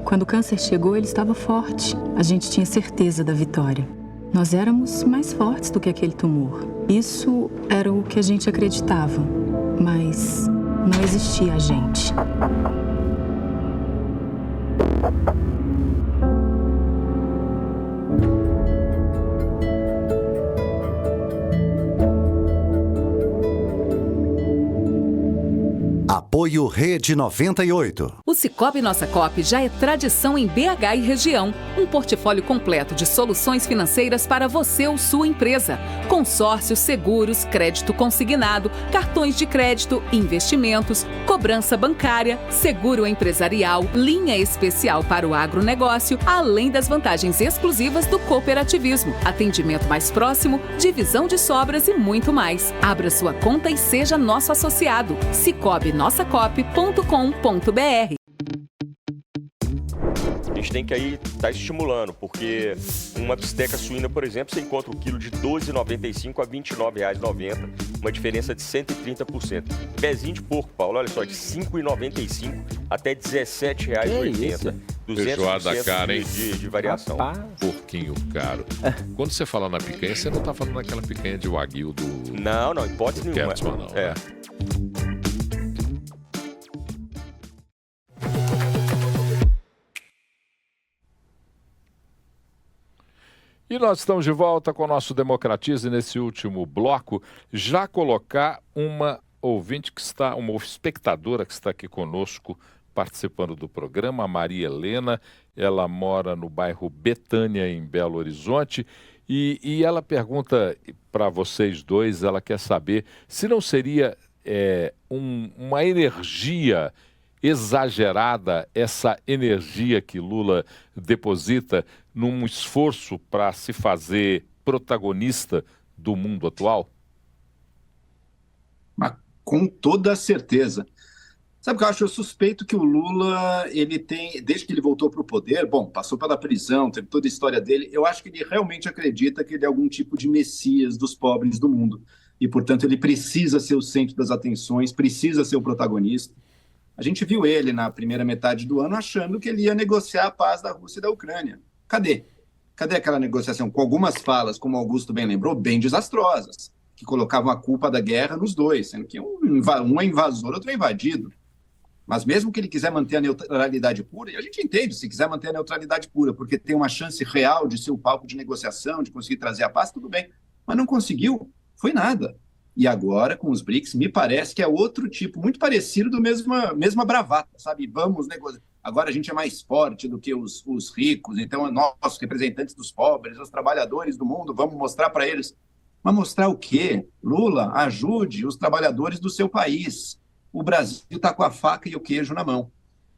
Quando o câncer chegou, ele estava forte. A gente tinha certeza da vitória. Nós éramos mais fortes do que aquele tumor. Isso era o que a gente acreditava, mas não existia a gente. Apoio Rede 98. O Sicoob Nossa Coop já é tradição em BH e região. Um portfólio completo de soluções financeiras para você ou sua empresa. Consórcios, seguros, crédito consignado, cartões de crédito, investimentos, cobrança bancária, seguro empresarial, linha especial para o agronegócio, além das vantagens exclusivas do cooperativismo, atendimento mais próximo, divisão de sobras e muito mais. Abra sua conta e seja nosso associado. sicobnossacop.com.br. A gente tem que aí estar estimulando, porque uma bisteca suína, por exemplo, você encontra o quilo de R$ 12,95 a R$ 29,90, uma diferença de 130%. Pezinho de porco, Paulo, olha só, de R$ 5,95 até R$ 17,80. Feijoada cara, hein? De variação. Porquinho caro. Quando você fala na picanha, você não tá falando daquela picanha de wagyu do... Não, hipótese nenhuma. Kertzmann, não. É. E nós estamos de volta com o nosso Democratize nesse último bloco. Já colocar uma ouvinte que está, uma espectadora que está aqui conosco participando do programa, a Maria Helena. Ela mora no bairro Betânia, em Belo Horizonte. E ela pergunta para vocês dois, ela quer saber se não seria uma energia exagerada, essa energia que Lula deposita num esforço para se fazer protagonista do mundo atual? Mas com toda certeza. Sabe o que eu acho? Eu suspeito que o Lula, ele tem, desde que ele voltou para o poder, passou pela prisão, teve toda a história dele, eu acho que ele realmente acredita que ele é algum tipo de messias dos pobres do mundo. E, portanto, ele precisa ser o centro das atenções, precisa ser o protagonista. A gente viu ele na primeira metade do ano achando que ele ia negociar a paz da Rússia e da Ucrânia. Cadê? Cadê aquela negociação? Com algumas falas, como o Augusto bem lembrou, bem desastrosas, que colocavam a culpa da guerra nos dois, sendo que um é invasor, outro é invadido. Mas mesmo que ele quiser manter a neutralidade pura, e a gente entende se quiser manter a neutralidade pura, porque tem uma chance real de ser o palco de negociação, de conseguir trazer a paz, tudo bem. Mas não conseguiu, foi nada. E agora, com os BRICS, me parece que é outro tipo, muito parecido do mesma bravata, sabe? Vamos negociar. Agora a gente é mais forte do que os ricos, então nós, representantes dos pobres, os trabalhadores do mundo, vamos mostrar para eles. Mas mostrar o quê? Lula, ajude os trabalhadores do seu país. O Brasil está com a faca e o queijo na mão.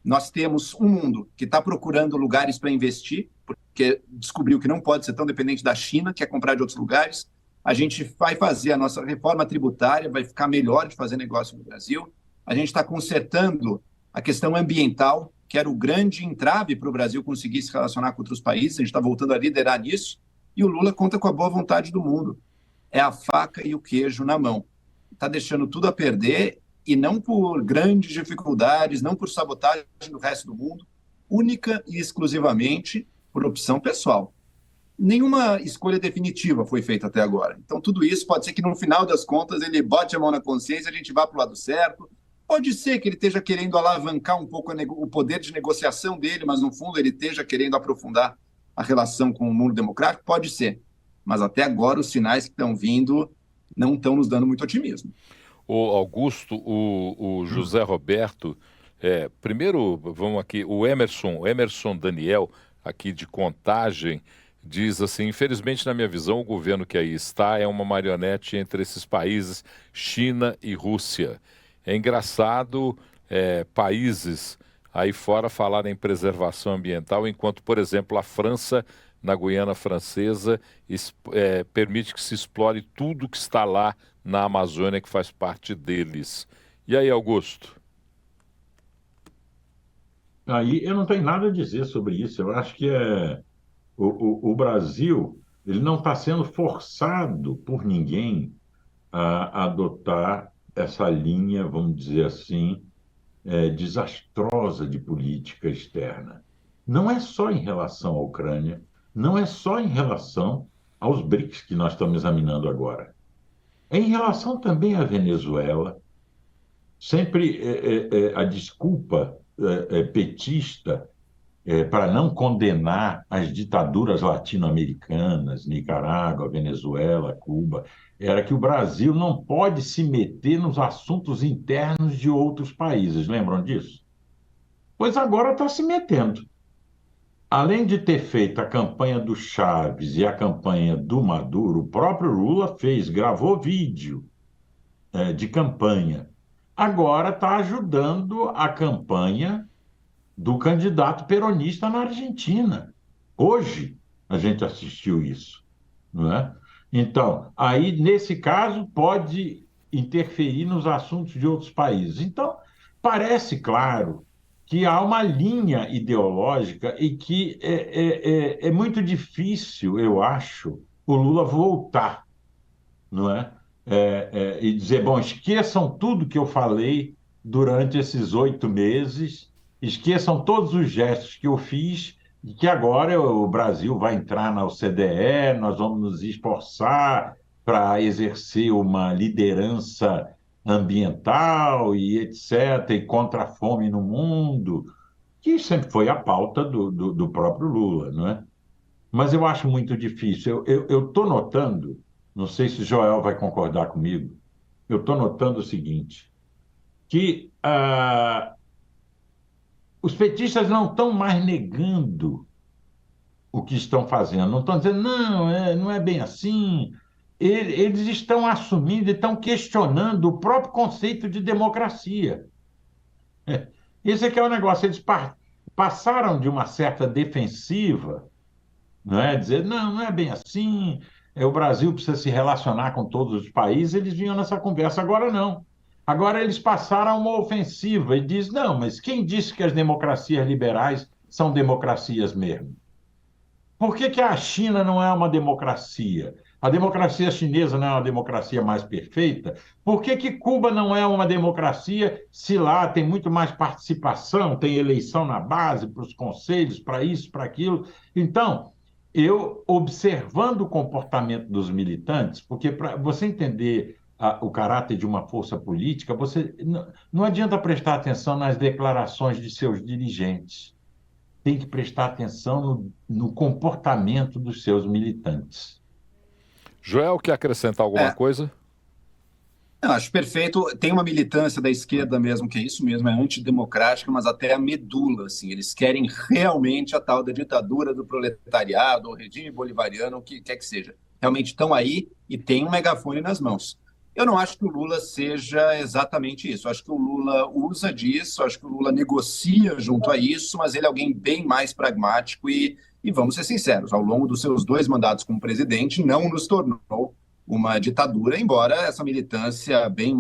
Nós temos um mundo que está procurando lugares para investir, porque descobriu que não pode ser tão dependente da China, que é comprar de outros lugares. A gente vai fazer a nossa reforma tributária, vai ficar melhor de fazer negócio no Brasil. A gente está consertando a questão ambiental, que era o grande entrave para o Brasil conseguir se relacionar com outros países. A gente está voltando a liderar nisso. E o Lula conta com a boa vontade do mundo. É a faca e o queijo na mão. Está deixando tudo a perder, e não por grandes dificuldades, não por sabotagem do resto do mundo, única e exclusivamente por opção pessoal. Nenhuma escolha definitiva foi feita até agora. Então, tudo isso pode ser que, no final das contas, ele bote a mão na consciência e a gente vá para o lado certo. Pode ser que ele esteja querendo alavancar um pouco o poder de negociação dele, mas, no fundo, ele esteja querendo aprofundar a relação com o mundo democrático. Pode ser. Mas, até agora, os sinais que estão vindo não estão nos dando muito otimismo. O Augusto, o José Roberto, primeiro, vamos aqui, o Emerson Daniel, aqui de Contagem, diz assim: infelizmente, na minha visão, o governo que aí está é uma marionete entre esses países, China e Rússia. É engraçado países aí fora falarem em preservação ambiental, enquanto, por exemplo, a França, na Guiana Francesa, permite que se explore tudo que está lá na Amazônia, que faz parte deles. E aí, Augusto? Aí eu não tenho nada a dizer sobre isso. Eu acho que o Brasil, ele não está sendo forçado por ninguém a adotar essa linha, vamos dizer assim, desastrosa de política externa. Não é só em relação à Ucrânia, não é só em relação aos BRICS que nós estamos examinando agora. É em relação também à Venezuela. Sempre a desculpa petista para não condenar as ditaduras latino-americanas, Nicarágua, Venezuela, Cuba, era que o Brasil não pode se meter nos assuntos internos de outros países. Lembram disso? Pois agora está se metendo. Além de ter feito a campanha do Chaves e a campanha do Maduro, o próprio Lula gravou vídeo de campanha. Agora está ajudando a campanha do candidato peronista na Argentina. Hoje a gente assistiu isso, não é? Então, aí, nesse caso, pode interferir nos assuntos de outros países. Então, parece claro que há uma linha ideológica e que é muito difícil, eu acho, o Lula voltar, não é? E dizer, bom, esqueçam tudo que eu falei durante esses 8 meses, esqueçam todos os gestos que eu fiz e que agora o Brasil vai entrar na OCDE, nós vamos nos esforçar para exercer uma liderança ambiental e etc., e contra a fome no mundo, que sempre foi a pauta do próprio Lula, não é? Mas eu acho muito difícil. Eu estou notando, não sei se o Joel vai concordar comigo, eu estou notando o seguinte, que os petistas não estão mais negando o que estão fazendo, não estão dizendo, não é bem assim. Eles estão assumindo e estão questionando o próprio conceito de democracia. Esse é que é o negócio. Eles passaram de uma certa defensiva, não é? Dizer, não é bem assim, o Brasil precisa se relacionar com todos os países, eles vinham nessa conversa, agora não. Agora eles passaram a uma ofensiva e dizem, não, mas quem disse que as democracias liberais são democracias mesmo? Por que a China não é uma democracia? A democracia chinesa não é uma democracia mais perfeita? Por que Cuba não é uma democracia se lá tem muito mais participação, tem eleição na base, para os conselhos, para isso, para aquilo? Então, eu, observando o comportamento dos militantes, porque para você entender o caráter de uma força política, você não adianta prestar atenção nas declarações de seus dirigentes. Tem que prestar atenção no comportamento dos seus militantes. Joel, quer acrescentar alguma coisa? Eu acho perfeito. Tem uma militância da esquerda mesmo, que é isso mesmo, é antidemocrática, mas até a medula, assim. Eles querem realmente a tal da ditadura do proletariado, o regime bolivariano, o que quer que seja. Realmente estão aí e tem um megafone nas mãos. Eu não acho que o Lula seja exatamente isso. Eu acho que o Lula usa disso, acho que o Lula negocia junto a isso, mas ele é alguém bem mais pragmático e vamos ser sinceros, ao longo dos seus 2 mandatos como presidente, não nos tornou uma ditadura, embora essa militância bem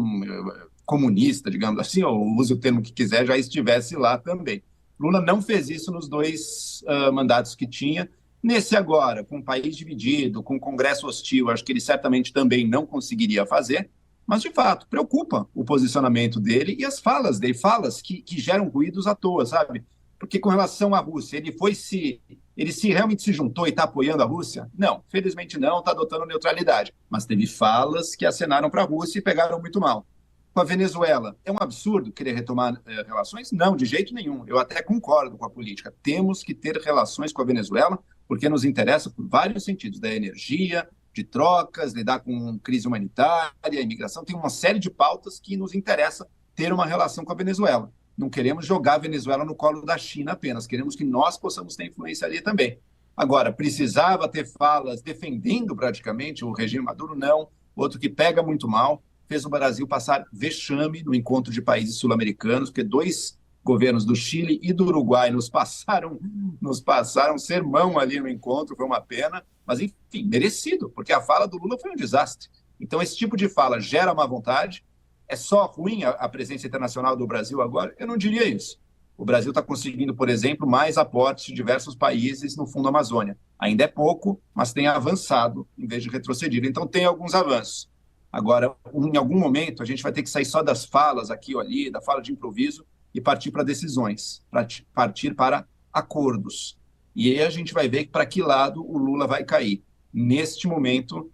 comunista, digamos assim, ou use o termo que quiser, já estivesse lá também. Lula não fez isso nos 2 mandatos que tinha. Nesse agora, com o país dividido, com o Congresso hostil, acho que ele certamente também não conseguiria fazer, mas, de fato, preocupa o posicionamento dele e as falas dele, falas que geram ruídos à toa, sabe? Porque com relação à Rússia, ele realmente se juntou e está apoiando a Rússia? Não, felizmente não, está adotando neutralidade. Mas teve falas que acenaram para a Rússia e pegaram muito mal. Com a Venezuela, é um absurdo querer retomar relações? Não, de jeito nenhum. Eu até concordo com a política. Temos que ter relações com a Venezuela, porque nos interessa por vários sentidos, da energia, de trocas, lidar com crise humanitária, imigração. Tem uma série de pautas que nos interessa ter uma relação com a Venezuela. Não queremos jogar a Venezuela no colo da China apenas, queremos que nós possamos ter influência ali também. Agora, precisava ter falas defendendo praticamente o regime Maduro? Não. Outro que pega muito mal, fez o Brasil passar vexame no encontro de países sul-americanos, porque 2 governos do Chile e do Uruguai nos passaram sermão ali no encontro, foi uma pena, mas enfim, merecido, porque a fala do Lula foi um desastre. Então esse tipo de fala gera má vontade. É só ruim a presença internacional do Brasil agora? Eu não diria isso. O Brasil está conseguindo, por exemplo, mais aportes de diversos países no Fundo Amazônia. Ainda é pouco, mas tem avançado em vez de retrocedido. Então tem alguns avanços. Agora, em algum momento, a gente vai ter que sair só das falas aqui ou ali, da fala de improviso, e partir para decisões, partir para acordos. E aí a gente vai ver para que lado o Lula vai cair. Neste momento,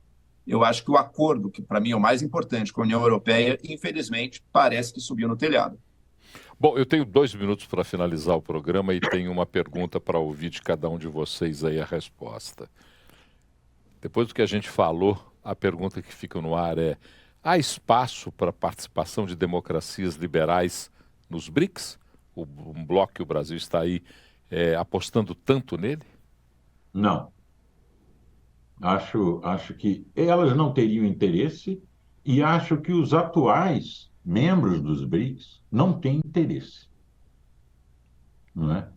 eu acho que o acordo, que para mim é o mais importante com a União Europeia, infelizmente, parece que subiu no telhado. Bom, eu tenho 2 minutos para finalizar o programa e tenho uma pergunta para ouvir de cada um de vocês aí a resposta. Depois do que a gente falou, a pergunta que fica no ar é: há espaço para a participação de democracias liberais nos BRICS? Um bloco que o Brasil está aí apostando tanto nele? Não. Acho que elas não teriam interesse e acho que os atuais membros dos BRICS não têm interesse, não é?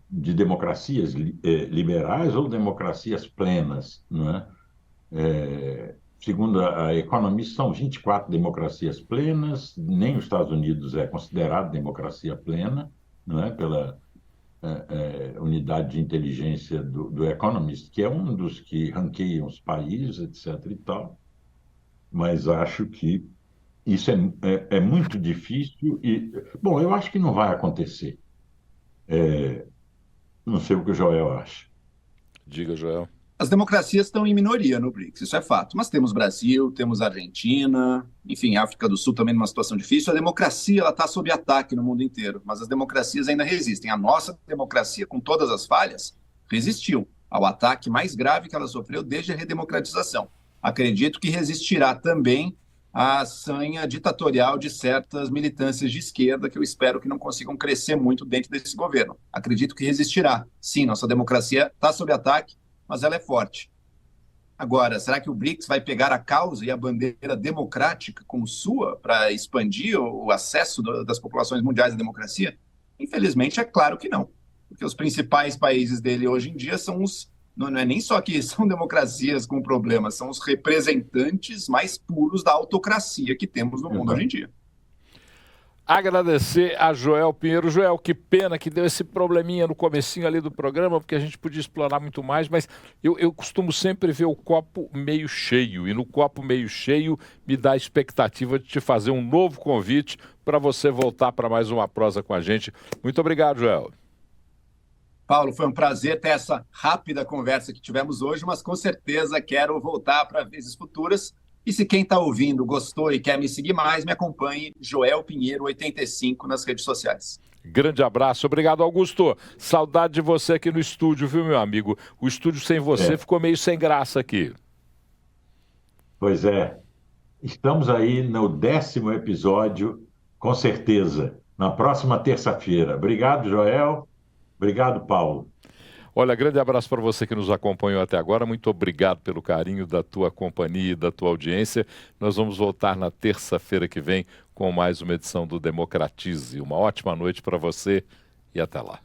De democracias liberais ou democracias plenas, não é? Segundo a Economist, são 24 democracias plenas, nem os Estados Unidos é considerado democracia plena, não é? Pela unidade de inteligência do Economist, que é um dos que ranqueiam os países, etc. e tal. Mas acho que isso é muito difícil e, bom, eu acho que não vai acontecer. Não sei o que o Joel acha. Diga, Joel. As democracias estão em minoria no BRICS, isso é fato. Mas temos Brasil, temos Argentina, enfim, África do Sul também numa situação difícil. A democracia está sob ataque no mundo inteiro, mas as democracias ainda resistem. A nossa democracia, com todas as falhas, resistiu ao ataque mais grave que ela sofreu desde a redemocratização. Acredito que resistirá também à sanha ditatorial de certas militâncias de esquerda que eu espero que não consigam crescer muito dentro desse governo. Acredito que resistirá. Sim, nossa democracia está sob ataque, mas ela é forte. Agora, será que o BRICS vai pegar a causa e a bandeira democrática como sua para expandir o acesso das populações mundiais à democracia? Infelizmente, é claro que não. Porque os principais países dele hoje em dia são os... Não é nem só que são democracias com problemas, são os representantes mais puros da autocracia que temos no mundo hoje em dia. Agradecer a Joel Pinheiro. Joel, que pena que deu esse probleminha no comecinho ali do programa, porque a gente podia explorar muito mais, mas eu costumo sempre ver o copo meio cheio, e no copo meio cheio me dá a expectativa de te fazer um novo convite para você voltar para mais uma prosa com a gente. Muito obrigado, Joel. Paulo, foi um prazer ter essa rápida conversa que tivemos hoje, mas com certeza quero voltar para vezes futuras. E se quem está ouvindo gostou e quer me seguir mais, me acompanhe, Joel Pinheiro 85 nas redes sociais. Grande abraço, obrigado, Augusto. Saudade de você aqui no estúdio, viu, meu amigo? O estúdio sem você ficou meio sem graça aqui. Pois é. Estamos aí no 10º episódio, com certeza, na próxima terça-feira. Obrigado, Joel. Obrigado, Paulo. Olha, grande abraço para você que nos acompanhou até agora. Muito obrigado pelo carinho da tua companhia e da tua audiência. Nós vamos voltar na terça-feira que vem com mais uma edição do Democratize. Uma ótima noite para você e até lá.